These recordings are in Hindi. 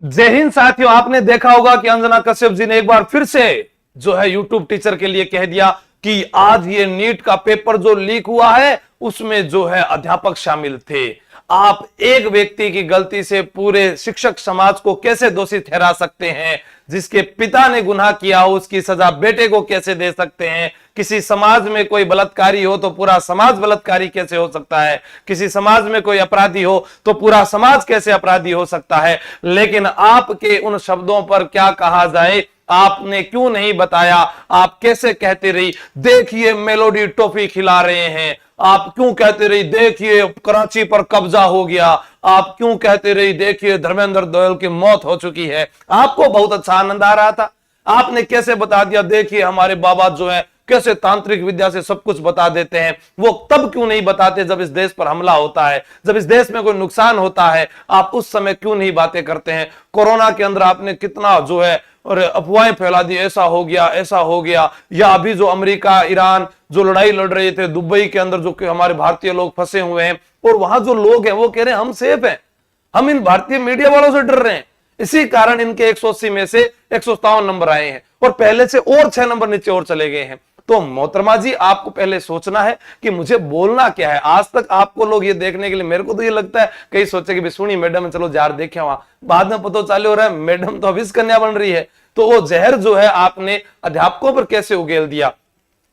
जय हिंद साथियों। आपने देखा होगा कि अंजना कश्यप जी ने एक बार फिर से जो है यूट्यूब टीचर के लिए कह दिया कि आज ये नीट का पेपर जो लीक हुआ है उसमें जो है अध्यापक शामिल थे। आप एक व्यक्ति की गलती से पूरे शिक्षक समाज को कैसे दोषी ठहरा सकते हैं? जिसके पिता ने गुनाह किया हो उसकी सजा बेटे को कैसे दे सकते हैं? किसी समाज में कोई बलात्कारी हो तो पूरा समाज बलात्कारी कैसे हो सकता है? किसी समाज में कोई अपराधी हो तो पूरा समाज कैसे अपराधी हो सकता है? लेकिन आपके उन शब्दों पर क्या कहा जाए, आपने क्यों नहीं बताया? आप कैसे कहते रही देखिए मेलोडी टॉफी खिला रहे हैं, आप क्यों कहते रही देखिए कराची पर कब्जा हो गया, आप क्यों कहते रही देखिए धर्मेंद्र गोयल की मौत हो चुकी है? आपको बहुत अच्छा आनंद आ रहा था। आपने कैसे बता दिया देखिए हमारे बाबा जो है कैसे तांत्रिक विद्या से सब कुछ बता देते हैं। वो तब क्यों नहीं बताते जब इस देश पर हमला होता है, जब इस देश में कोई नुकसान होता है? आप उस समय क्यों नहीं बातें करते हैं? कोरोना के अंदर आपने कितना जो है और अफवाहें फैला दी, ऐसा हो गया ऐसा हो गया। या अभी जो अमेरिका ईरान जो लड़ाई लड़ रहे थे दुबई के अंदर, जो कि हमारे भारतीय लोग फंसे हुए हैं और वहां जो लोग हैं वो कह रहे हैं हम सेफ हैं, हम इन भारतीय मीडिया वालों से डर रहे हैं। इसी कारण इनके 180 में से 157 नंबर आए हैं और पहले से और 6 नंबर नीचे और चले गए हैं। तो मोहतरमा जी आपको पहले सोचना है कि मुझे बोलना क्या है। आज तक आपको लोग ये देखने के लिए, मेरे को तो ये लगता है कहीं सोचे कि सुनी मैडम चलो जार देखे, वहां बाद में पता चालू हो रहा है मैडम तो अभी कन्या बन रही है। तो वो जहर जो है आपने अध्यापकों पर कैसे उगेल दिया?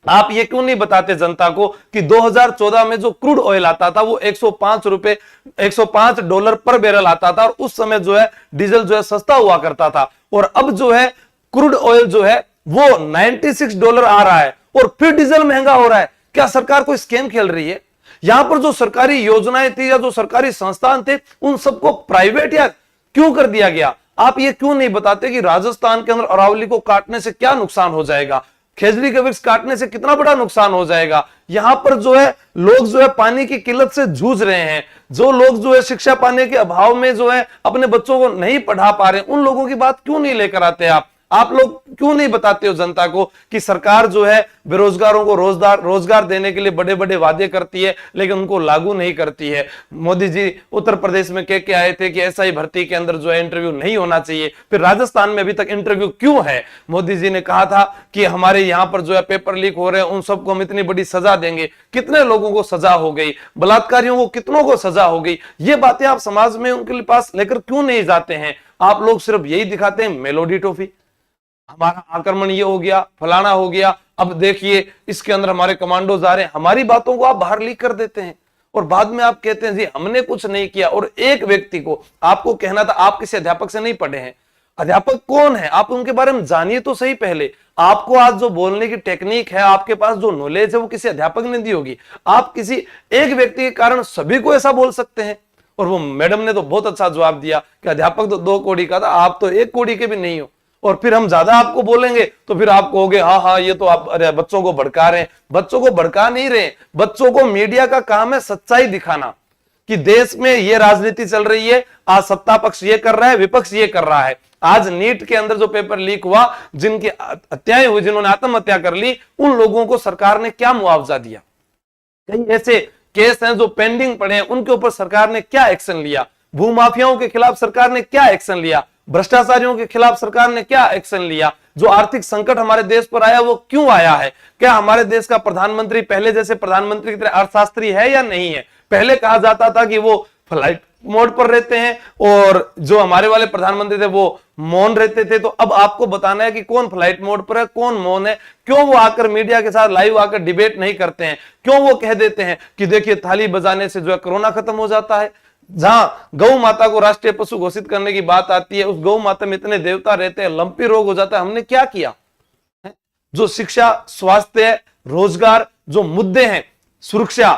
आप ये क्यों नहीं बताते जनता को कि 2014 में जो क्रूड ऑयल आता था वो 105 रुपए $105 पर बैरल आता था और उस समय जो है डीजल जो है सस्ता हुआ करता था, और अब जो है क्रूड ऑयल जो है वो $96 आ रहा है और फिर डीजल महंगा हो रहा है। क्या सरकार कोई स्कीम खेल रही है? यहां पर जो सरकारी योजनाएं थी या जो सरकारी संस्थान थे उन सबको प्राइवेट या क्यों कर दिया गया? आप ये क्यों नहीं बताते कि राजस्थान के अंदर अरावली को काटने से क्या नुकसान हो जाएगा, खेजड़ी के वृक्ष काटने से कितना बड़ा नुकसान हो जाएगा? यहां पर जो है लोग जो है पानी की किल्लत से जूझ रहे हैं, जो लोग जो है शिक्षा पाने के अभाव में जो है अपने बच्चों को नहीं पढ़ा पा रहे, उन लोगों की बात क्यों नहीं लेकर आते आप लोग क्यों नहीं बताते हो जनता को कि सरकार जो है बेरोजगारों को रोजगार देने के लिए बड़े बड़े वादे करती है लेकिन उनको लागू नहीं करती है? मोदी जी उत्तर प्रदेश में कह के आए थे कि एसआई भर्ती के अंदर जो है इंटरव्यू नहीं होना चाहिए, फिर राजस्थान में अभी तक इंटरव्यू क्यों है? मोदी जी ने कहा था कि हमारे यहां पर जो है पेपर लीक हो रहे हैं उन सबको हम इतनी बड़ी सजा देंगे। कितने लोगों को सजा हो गई? बलात्कारियों को कितनों को सजा हो गई? ये बातें आप समाज में उनके पास लेकर क्यों नहीं जाते हैं? आप लोग सिर्फ यही दिखाते हैं मेलोडी टॉफी, हमारा आक्रमण ये हो गया फलाना हो गया, अब देखिए इसके अंदर हमारे कमांडोज आ रहे हैं। हमारी बातों को आप बाहर लीक कर देते हैं और बाद में आप कहते हैं जी हमने कुछ नहीं किया। और एक व्यक्ति को आपको कहना था, आप किसी अध्यापक से नहीं पढ़े हैं। अध्यापक कौन है आप उनके बारे में जानिए तो सही पहले। आपको आज जो बोलने की टेक्निक है, आपके पास जो नॉलेज है वो किसी अध्यापक ने दी होगी। आप किसी एक व्यक्ति के कारण सभी को ऐसा बोल सकते हैं। और वो मैडम ने तो बहुत अच्छा जवाब दिया कि अध्यापक तो 2 कौड़ी का था, आप तो 1 कौड़ी के भी नहीं हो। और फिर हम ज्यादा आपको बोलेंगे तो फिर आप कहोगे हाँ हाँ ये तो आप अरे बच्चों को भड़का रहे हैं। बच्चों को भड़का नहीं रहे, बच्चों को मीडिया का काम है सच्चाई दिखाना कि देश में ये राजनीति चल रही है, आज सत्ता पक्ष ये कर रहा है, विपक्ष ये कर रहा है। आज नीट के अंदर जो पेपर लीक हुआ, जिनकी हत्याएं हुई, जिन्होंने आत्महत्या कर ली, उन लोगों को सरकार ने क्या मुआवजा दिया? कई ऐसे केस हैं जो पेंडिंग पड़े हैं, उनके ऊपर सरकार ने क्या एक्शन लिया? भूमाफियाओं के खिलाफ सरकार ने क्या एक्शन लिया? भ्रष्टाचारियों के खिलाफ सरकार ने क्या एक्शन लिया? जो आर्थिक संकट हमारे देश पर आया वो क्यों आया है? क्या हमारे देश का प्रधानमंत्री पहले जैसे प्रधानमंत्री की तरह अर्थशास्त्री है या नहीं है? पहले कहा जाता था कि वो फ्लाइट मोड पर रहते हैं और जो हमारे वाले प्रधानमंत्री थे वो मौन रहते थे। तो अब आपको बताना है कि कौन फ्लाइट मोड पर है, कौन मौन है। क्यों वो आकर मीडिया के साथ लाइव आकर डिबेट नहीं करते हैं? क्यों वो कह देते हैं कि देखिए थाली बजाने से जो है कोरोना खत्म हो जाता है? जहां गौ माता को राष्ट्रीय पशु घोषित करने की बात आती है, उस गौ माता में इतने देवता रहते हैं, लंपी रोग हो जाता है। हमने क्या किया? जो शिक्षा, स्वास्थ्य, रोजगार जो मुद्दे हैं, सुरक्षा,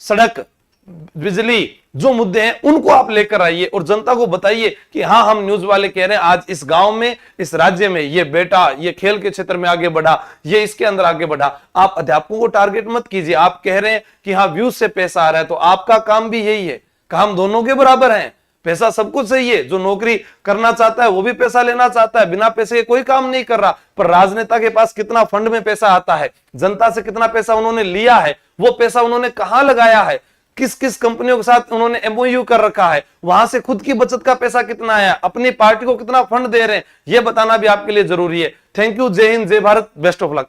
सड़क, बिजली जो मुद्दे हैं उनको आप लेकर आइए और जनता को बताइए कि हाँ हम न्यूज वाले कह रहे हैं आज इस गांव में, इस राज्य में ये बेटा ये खेल के क्षेत्र में आगे बढ़ा, ये इसके अंदर आगे बढ़ा। आप अध्यापकों को टारगेट मत कीजिए। आप कह रहे हैं कि हाँ व्यूज से पैसा आ रहा है, तो आपका काम भी यही है, काम दोनों के बराबर हैं। पैसा सब कुछ सही है, जो नौकरी करना चाहता है वो भी पैसा लेना चाहता है, बिना पैसे के कोई काम नहीं कर रहा। पर राजनेता के पास कितना फंड में पैसा आता है, जनता से कितना पैसा उन्होंने लिया है, वो पैसा उन्होंने कहां लगाया है, किस किस कंपनियों के साथ उन्होंने एमओयू कर रखा है, वहां से खुद की बचत का पैसा कितना आया, अपनी पार्टी को कितना फंड दे रहे हैं, यह बताना भी आपके लिए जरूरी है। थैंक यू, जय हिंद, जय भारत, बेस्ट ऑफ लक।